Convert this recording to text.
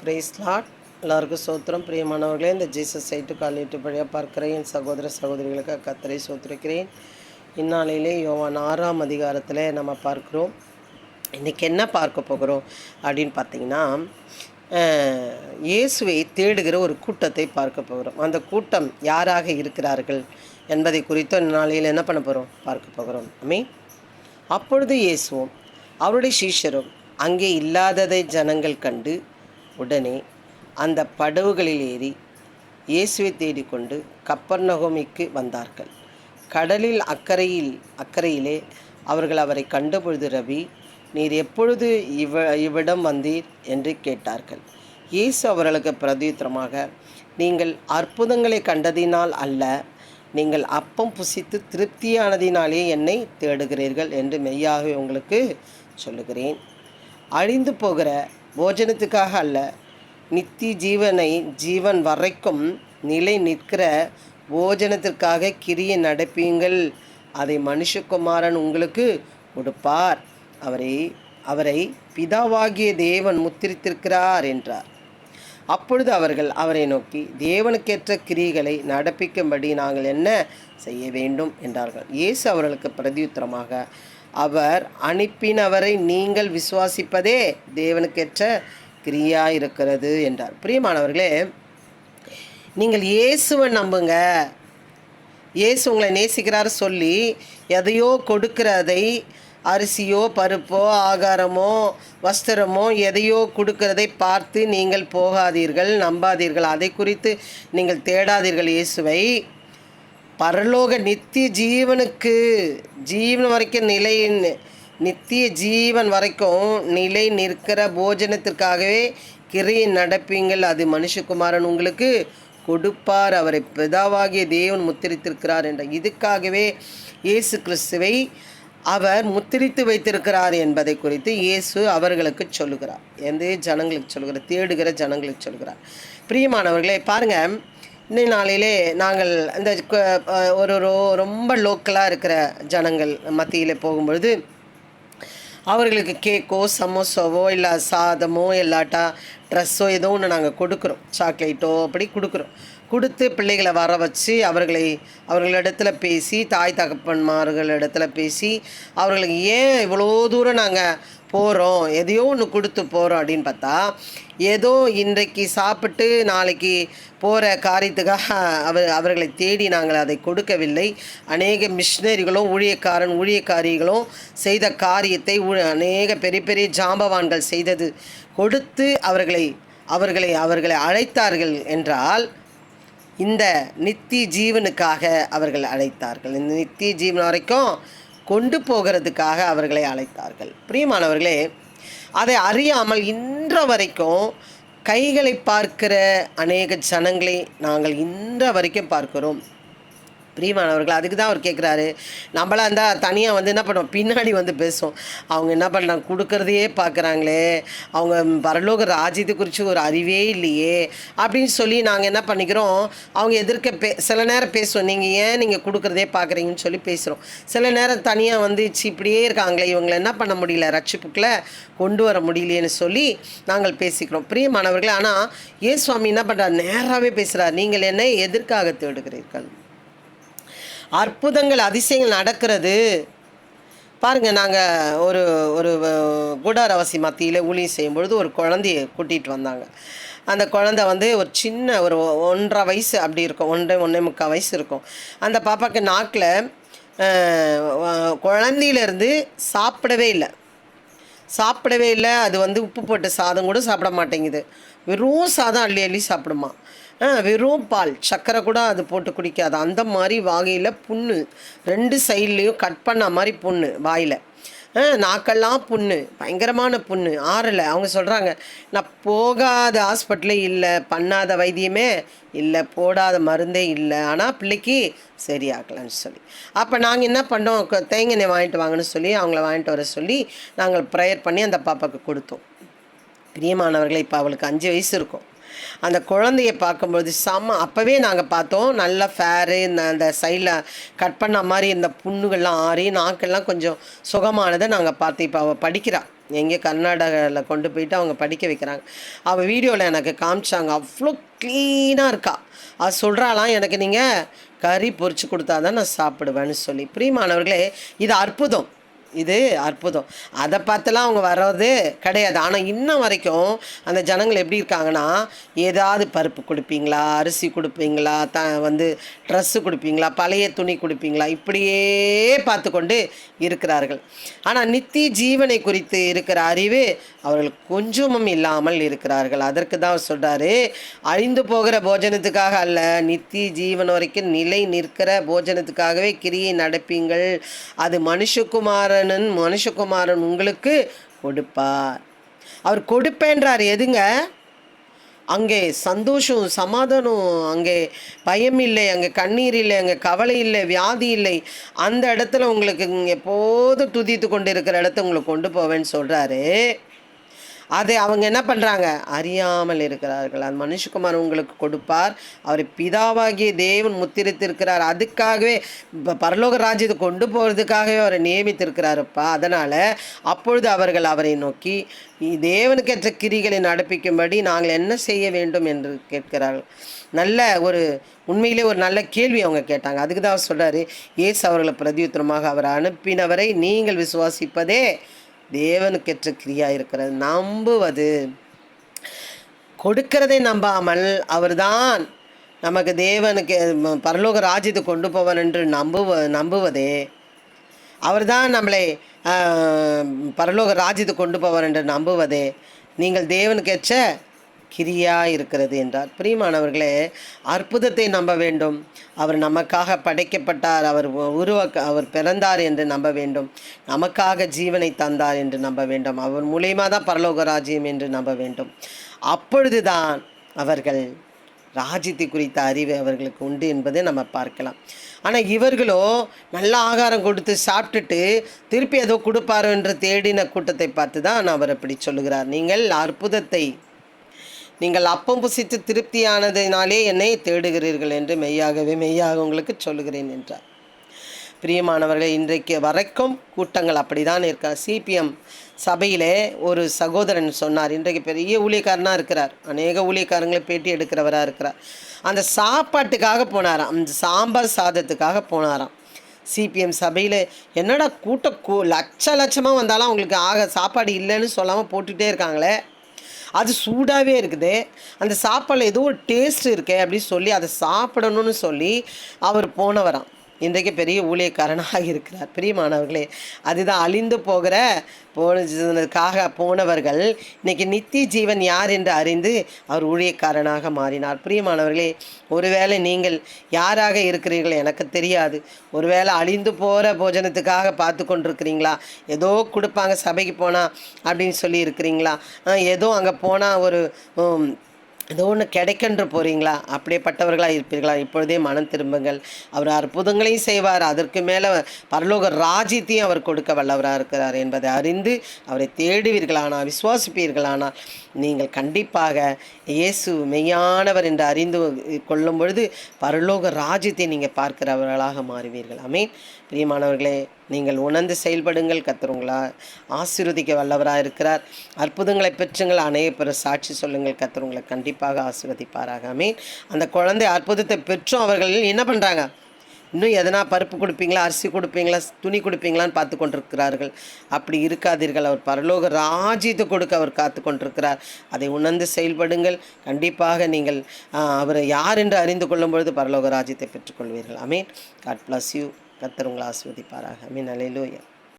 Price Lord. எல்லாருக்கும் சோத்திரம். பிரியமானவர்களே, இந்த ஜீசஸ் சைட்டு காலிட்டு வழியாக பார்க்குற என் சகோதர சகோதரிகளுக்கு கர்த்தரை சோத்திருக்கிறேன். இந்நாளிலே யோவான் 6ஆம் அதிகாரத்தில் நம்ம பார்க்குறோம். இன்றைக்கி என்ன பார்க்க போகிறோம் அப்படின்னு பார்த்தீங்கன்னா, இயேசுவை தேடுகிற ஒரு கூட்டத்தை பார்க்க போகிறோம். அந்த கூட்டம் யாராக இருக்கிறார்கள் என்பதை குறித்து நாளையில் என்ன பண்ண போகிறோம், பார்க்க போகிறோம். அப்பொழுது இயேசுவும் அவருடைய சீஷரும் அங்கே இல்லாததை ஜனங்கள் கண்டு உடனே அந்த படவுகளில் ஏறி இயேசுவை தேடிக்கொண்டு கப்பர்நகோமிக்கு வந்தார்கள். கடலில் அக்கறையிலே அவர்கள் அவரை கண்டபொழுது, ரபி, நீர் எப்பொழுது இவ்விடம் வந்தீர் என்று கேட்டார்கள். இயேசு அவர்களுக்கு பிரதியுத்தரமாக, நீங்கள் அற்புதங்களை கண்டதினால் அல்ல, நீங்கள் அப்பம் புசித்து திருப்தியானதினாலே என்னை தேடுகிறீர்கள் என்று மெய்யாகவே உங்களுக்கு சொல்லுகிறேன். அழிந்து போகிற போஜனத்துக்காக அல்ல, நித்திய ஜீவன் வரைக்கும் நிலை நிற்கிற போஜனத்திற்காக கிரியை நடப்பீங்கள். அதை மனுஷகுமாரன் உங்களுக்கு கொடுப்பார். அவரை பிதாவாகிய தேவன் முத்திரித்திருக்கிறார் என்றார். அப்பொழுது அவர்கள் அவரை நோக்கி, தேவனுக்கேற்ற கிரியைகளை நடப்பிக்கும்படி நாங்கள் என்ன செய்ய வேண்டும் என்றார்கள். இயேசு அவர்களுக்கு பிரதியுத்தரமாக, அவர் அனுப்பினவரை நீங்கள் விசுவாசிப்பதே தேவனுக்கேற்ற கிரியாக இருக்கிறது என்றார். பிரியமானவர்களே, நீங்கள் இயேசுவை நம்புங்க. இயேசு உங்களை நேசிக்கிறார் சொல்லி எதையோ கொடுக்கிறதை, அரிசியோ பருப்போ ஆகாரமோ வஸ்திரமோ எதையோ கொடுக்கிறதை பார்த்து நீங்கள் போகாதீர்கள், நம்பாதீர்கள். அதை குறித்து நீங்கள் தேடாதீர்கள். இயேசுவை பரலோக நித்திய ஜீவன் வரைக்கும் நித்திய ஜீவன் வரைக்கும் நிலை நிற்கிற போஜனத்திற்காகவே கிரியை நடப்பீங்கள். அது மனுஷகுமாரன் உங்களுக்கு கொடுப்பார். அவரை பிதாவாகிய தேவன் முத்திரித்திருக்கிறார் என்ற இதுக்காகவே இயேசு கிறிஸ்துவை அவர் முத்திரித்து வைத்திருக்கிறார் என்பதை குறித்து இயேசு அவர்களுக்கு சொல்லுகிறார். எந்த ஜனங்களுக்கு சொல்லுகிறார்? தேடுகிற ஜனங்களுக்கு சொல்லுகிறார். பிரியமானவர்களே, பாருங்கள், இன்னைய நாளிலே நாங்கள் இந்த ஒரு ரொம்ப லோக்கலாக இருக்கிற ஜனங்கள் மத்தியில் போகும்பொழுது அவர்களுக்கு கேக்கோ சமோசாவோ இல்லை சாதமோ இல்லாட்டா ட்ரெஸ்ஸோ ஏதோ ஒன்று நாங்கள் கொடுக்குறோம், சாக்லேட்டோ அப்படி கொடுத்து பிள்ளைகளை வர வச்சு அவர்களிடத்துல பேசி, தாய் தகப்பன்மார்களிடத்துல பேசி, அவர்களுக்கு ஏன் இவ்வளோ தூரம் நாங்கள் போகிறோம், எதையோ ஒன்று கொடுத்து போகிறோம் அப்படின்னு பார்த்தா, ஏதோ இன்றைக்கு சாப்பிட்டு நாளைக்கு போகிற காரியத்துக்காக அவர்களை தேடி நாங்கள் அதை கொடுக்கவில்லை. அநேக மிஷினரிகளும் ஊழியக்காரிகளும் செய்த காரியத்தை அநேக பெரிய பெரிய ஜாம்பவான்கள் செய்தது கொடுத்து அவர்களை அழைத்தார்கள் என்றால், இந்த நித்திய ஜீவனுக்காக அவர்கள் அழைத்தார்கள். இந்த நித்திய ஜீவன் வரைக்கும் கொண்டு போகிறதுக்காக அவர்களை அழைத்தார்கள். பிரியமானவர்களே, அதை அறியாமல் இன்ற வரைக்கும் கைகளை பார்க்கிற அநேக ஜனங்களை நாங்கள் இன்ற வரைக்கும் பார்க்கிறோம். பிரியமானவர்கள், அதுக்கு தான் அவர் கேட்குறாரு. நம்மளாக இருந்தால் தனியாக என்ன பண்ணுவோம், பின்னாடி பேசுவோம். அவங்க என்ன பண்ணுறாங்க, கொடுக்குறதையே பார்க்குறாங்களே, அவங்க பரலோக ராஜ்யத்தை குறித்து ஒரு அறிவே இல்லையே அப்படின்னு சொல்லி நாங்கள் என்ன பண்ணிக்கிறோம், அவங்க எதிர்க்க சில நேரம் பேசுவோம். நீங்கள் கொடுக்குறதே பார்க்குறீங்கன்னு சொல்லி பேசுகிறோம். சில நேரம் தனியாக இப்படியே இருக்காங்களே, இவங்களை என்ன பண்ண முடியல, ரட்சிப்புக்குள்ளே கொண்டு வர முடியலையேன்னு சொல்லி நாங்கள் பேசிக்கிறோம். பிரியமானவர்களே, ஆனால் இயேசுவாமி என்ன பண்ணுறார், நேராகவே பேசுகிறார். நீங்கள் என்னை எதற்காக தேடுகிறீர்கள்? அற்புதங்கள் அதிசயங்கள் நடக்கிறது பாருங்கள். நாங்கள் ஒரு கூடாரவாசி மத்தியில் ஊழியம் செய்யும்பொழுது ஒரு குழந்தைய கூட்டிகிட்டு வந்தாங்க. அந்த குழந்தை ஒரு சின்ன ஒரு 1.5 வயசு அப்படி இருக்கும், 1.5 வயசு இருக்கும். அந்த பாப்பாவுக்கு நாக்கில் குழந்தையிலேருந்து சாப்பிடவே இல்லை. அது உப்பு போட்ட சாதம் கூட சாப்பிட மாட்டேங்குது. வெறும் சாதம் அள்ளி சாப்பிடுமா. வெறும் பால், சர்க்கரை கூட அது போட்டு குடிக்காது. அந்த மாதிரி வாகையில் புண்ணு, 2 சைட்லேயும் கட் பண்ண மாதிரி புண்ணு, வாயில் நாக்கெல்லாம் புண்ணு, பயங்கரமான புண்ணு, ஆறலை. அவங்க சொல்கிறாங்க, நான் போகாத ஹாஸ்பிட்டலே இல்லை, பண்ணாத வைத்தியமே இல்லை, போடாத மருந்தே இல்லை, ஆனால் பிள்ளைக்கு சரியாகலன்னு சொல்லி. அப்போ நாங்கள் என்ன பண்ணோம், தேங்காய் வாங்கிட்டு வாங்கன்னு சொல்லி அவங்கள வாங்கிட்டு வர சொல்லி நாங்கள் ப்ரேயர் பண்ணி அந்த பாப்பாவுக்கு கொடுத்தோம். பிரியமானவர்களே, இப்போ அவளுக்கு 5 வயசு இருக்கும். அந்த குழந்தையை பார்க்கும்பொழுது அப்போவே நாங்கள் பார்த்தோம், நல்ல ஃபேரு, அந்த சைடில் கட் பண்ண மாதிரி இந்த புண்ணுகள்லாம் ஆறி நாக்கெல்லாம் கொஞ்சம் சுகமானதை நாங்கள் பார்த்து இப்போ அவள் படிக்கிறா. எங்கே கர்நாடகாவில் கொண்டு போயிட்டு அவங்க படிக்க வைக்கிறாங்க. அவள் வீடியோவில் எனக்கு காமிச்சாங்க. அவ்வளோ க்ளீனாக இருக்கா. அது சொல்கிறாலாம், எனக்கு நீங்கள் கறி பொரிச்சு கொடுத்தா தான் நான் சாப்பிடுவேன்னு சொல்லி. பிரியமானவர்களே, இது அற்புதம், இது அற்புதம். அதை பார்த்துலாம் அவங்க வர்றது கிடையாது. ஆனால் இன்ன வரைக்கும் அந்த ஜனங்கள் எப்படி இருக்காங்கன்னா, ஏதாவது பருப்பு கொடுப்பீங்களா, அரிசி கொடுப்பீங்களா, ட்ரெஸ்ஸு கொடுப்பீங்களா, பழைய துணி கொடுப்பீங்களா, இப்படியே பார்த்து கொண்டு இருக்கிறார்கள். ஆனால் நித்திய ஜீவனை குறித்து இருக்கிற அறிவு அவர்களுக்கு கொஞ்சமும் இல்லாமல் இருக்கிறார்கள். அதற்கு தான் அவர் சொல்கிறாரு, அழிந்து போகிற போஜனத்துக்காக அல்ல, நித்திய ஜீவன் வரைக்கும் நிலை நிற்கிற போஜனத்துக்காகவே கிரியை நடப்பீங்கள், அது மனுஷகுமாரன் உங்களுக்கு கொடுப்பார். அவர் கொடுப்பேன்றார். எதுங்க? அங்கே சந்தோஷம், சமாதானம், அங்கே பயம் இல்லை, அங்கே கண்ணீர் இல்லை, அங்கே கவலை இல்லை, வியாதி இல்லை. அந்த இடத்துல உங்களுக்கு எப்போதும் துதித்து கொண்டு இருக்கிற இடத்த உங்களுக்கு கொண்டு போவேன்னு சொல்கிறாரு. அதை அவங்க என்ன பண்ணுறாங்க? அறியாமல் இருக்கிறார்கள். அது மனுஷகுமார் உங்களுக்கு கொடுப்பார். அவரை பிதாவாகிய தேவன் முத்திரித்திருக்கிறார். அதுக்காகவே பரலோக ராஜ்யத்தை கொண்டு போகிறதுக்காகவே அவரை நியமித்திருக்கிறாருப்பா. அதனால் அப்பொழுது அவர்கள் அவரை நோக்கி தேவனுக்கேற்ற கிரிகளை நடப்பிக்கும்படி நாங்கள் என்ன செய்ய வேண்டும் என்று கேட்கிறார்கள். நல்ல ஒரு உண்மையிலே ஒரு நல்ல கேள்வி அவங்க கேட்டாங்க. அதுக்கு தான் அவர் சொல்கிறாரு, இயேசு அவர்களை பிரதியுத்தரமாக அவர் அனுப்பினவரை நீங்கள் விசுவாசிப்பதே தேவனுக்கேற்ற கிரியா இருக்கிறது. நம்புவது, கொடுக்கிறதை நம்பாமல் அவர்தான் நமக்கு தேவனுக்கு பரலோக ராஜ்யத்தை கொண்டு போவார் என்று நம்புவதே, அவர்தான் நம்மளை பரலோக ராஜ்யத்தை கொண்டு போவார் என்று நம்புவதே நீங்கள் தேவனுக்கேற்ற கிரியா இருக்கிறது என்றார். பிரியமானவர்களே, அற்புதத்தை நம்ப வேண்டும். அவர் நமக்காக படைக்கப்பட்டார், அவர் பிறந்தார் என்று நம்ப வேண்டும். நமக்காக ஜீவனை தந்தார் என்று நம்ப வேண்டும். அவர் மூலியமாக தான் பரலோக ராஜ்யம் என்று நம்ப வேண்டும். அப்பொழுதுதான் அவர்கள் ராஜ்யத்தை குறித்த அறிவு அவர்களுக்கு உண்டு என்பதை நம்ம பார்க்கலாம். ஆனால் இவர்களோ நல்ல ஆகாரம் கொடுத்து சாப்பிட்டுட்டு திருப்பி ஏதோ கொடுப்பாரோ என்று தேடின கூட்டத்தை பார்த்து தான் அவர் அப்படி சொல்லுகிறார். நீங்கள் அப்பம் புசித்து திருப்தியானதினாலே என்னை தேடுகிறீர்கள் என்று மெய்யாக உங்களுக்கு சொல்லுகிறேன் என்றார். பிரியமானவர்கள், இன்றைக்கு வரைக்கும் கூட்டங்கள் அப்படி தான் இருக்கா. சிபிஎம் சபையிலே ஒரு சகோதரன் சொன்னார், இன்றைக்கு பெரிய ஊழியக்காரனாக இருக்கிறார், அநேக ஊழியக்காரங்களை பேட்டி எடுக்கிறவராக இருக்கிறார். அந்த சாப்பாட்டுக்காக போனாராம், அந்த சாம்பார் சாதத்துக்காக போனாராம். சிபிஎம் சபையில் என்னடா கூட்டம் லட்சமாக வந்தாலும் அவங்களுக்கு சாப்பாடு இல்லைன்னு சொல்லாமல் போட்டுகிட்டே இருக்காங்களே, அது சூடாகவே இருக்குது, அந்த சாப்பாடில் ஏதோ ஒரு டேஸ்ட் இருக்கே அப்படின்னு சொல்லி அதை சாப்பிடணும்னு சொல்லி அவர் போனவராம். இன்றைக்கு பெரிய ஊழியக்காரனாக இருக்கிறார். பிரியமானவர்களே, அதுதான் அழிந்து போனதுக்காக போனவர்கள் இன்றைக்கி நித்திய ஜீவன் யார் என்று அறிந்து அவர் ஊழியக்காரனாக மாறினார். பிரியமானவர்களே, ஒருவேளை நீங்கள் யாராக இருக்கிறீர்கள் எனக்கு தெரியாது. ஒருவேளை அழிந்து போகிற போஜனத்துக்காக பார்த்து கொண்டிருக்கிறீங்களா? ஏதோ கொடுப்பாங்க சபைக்கு போனால் அப்படின்னு சொல்லி இருக்கிறீங்களா? ஏதோ அங்கே போனால் ஒரு ஏதோ ஒன்று கிடைக்கின்ற போகிறீங்களா? அப்படியேப்பட்டவர்களாக இருப்பீர்களா? இப்பொழுதே மனம் திரும்புங்கள். அவர் அற்புதங்களையும் செய்வார், அதற்கு மேலே பரலோக ராஜ்யத்தையும் அவர் கொடுக்க வல்லவராக இருக்கிறார் என்பதை அறிந்து அவரை தேடுவீர்களானால், விசுவாசிப்பீர்களானால் நீங்கள் கண்டிப்பாக இயேசு மெய்யானவர் என்று அறிந்து கொள்ளும் பொழுது பரலோக ராஜ்யத்தை நீங்கள் பார்க்கிறவர்களாக மாறுவீர்கள். ஆமென். பிரியமானவர்களே, நீங்கள் உணர்ந்து செயல்படுங்கள். கர்த்தர் உங்களை ஆசீர்வதிக்க வல்லவராக இருக்கிறார். அற்புதங்களை பெற்றுங்கள், அநேக பேர் சாட்சி சொல்லுங்கள். கர்த்தர் உங்களை கண்டிப்பாக ஆசீர்வதிப்பாராக. ஆமென். அந்த குழந்தை அற்புதத்தை பெற்றும் அவர்கள் என்ன பண்ணுறாங்க? இன்னும் எதனா பருப்பு கொடுப்பீங்களா, அரிசி கொடுப்பீங்களா, துணி கொடுப்பீங்களான்னு பார்த்து கொண்டிருக்கிறார்கள். அப்படி இருக்காதீர்கள். அவர் பரலோக ராஜ்யத்தை கொடுக்க அவர் காத்து கொண்டிருக்கிறார். அதை உணர்ந்து செயல்படுங்கள். கண்டிப்பாக நீங்கள் அவரை யார் என்று அறிந்து கொள்ளும் பொழுது பரலோக ராஜ்யத்தை பெற்றுக்கொள்வீர்கள். ஆமென். God bless you. கர்த்தர் உங்களை ஆசீர்வதிப்பாராக. ஆமென். அல்லேலூயா.